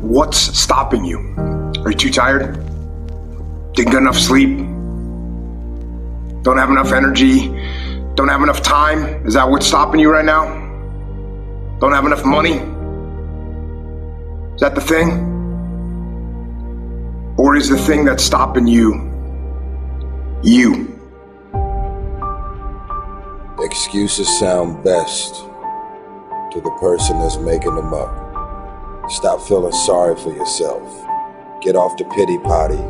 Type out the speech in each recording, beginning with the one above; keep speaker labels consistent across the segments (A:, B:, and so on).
A: What's stopping you? Are you too tired? Didn't get enough sleep? Don't have enough energy? Don't have enough time? Is that what's stopping you right now? Don't have enough money? Is that the thing? Or is the thing that's stopping you, you?
B: Excuses sound best to the person that's making them up. Stop feeling sorry for yourself. Get off the pity potty.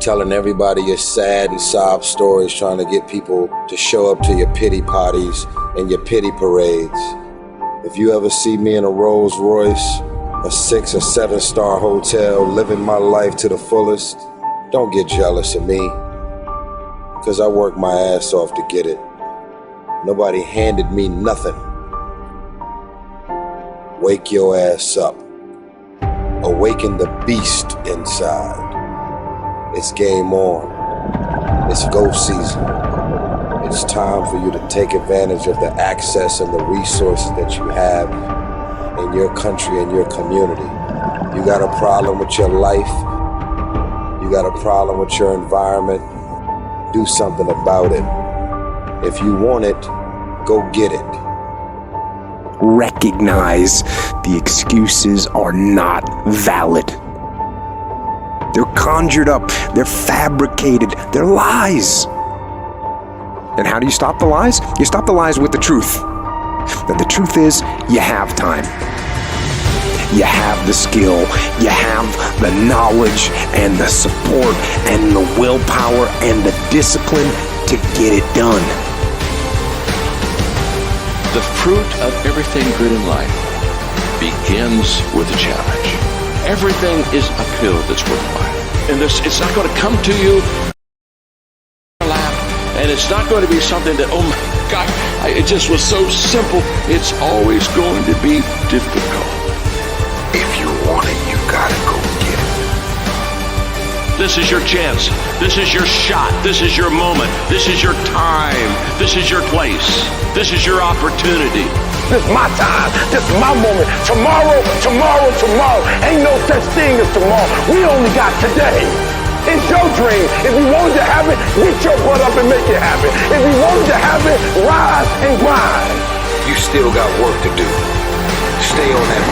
B: Telling everybody your sad and sob stories, trying to get people to show up to your pity potties and your pity parades. If you ever see me in a Rolls Royce, a 6 or 7 star hotel, living my life to the fullest, don't get jealous of me, because I worked my ass off to get it. Nobody handed me nothing. Wake your ass up. Awaken the beast inside. It's game on. It's go season. It's time for you to take advantage of the access and the resources that you have in your country and your community. You got a problem with your life. You got a problem with your environment. Do something about it. If you want it, go get it.
A: Recognize the excuses are not valid. They're conjured up, they're fabricated, they're lies. And how do you stop the lies? You stop the lies with the truth. And the truth is, you have time. You have the skill, you have the knowledge and the support and the willpower and the discipline to get it done.
C: The fruit of everything good in life begins with a challenge. Everything is uphill that's worthwhile. And it's not going to come to you in your lap, and it's not going to be something that, oh my God, it just was so simple. It's always going to be difficult.
A: If you want it, you gotta go get it.
C: This is your chance. This is your shot. This is your moment. This is your time. This is your place. This is your opportunity.
D: This is my time. This is my moment. Tomorrow. Ain't no such thing as tomorrow. We only got today. It's your dream. If you wanted to have it, get your butt up and make it happen. If you wanted to have it, rise and grind.
B: You still got work to do. Stay on that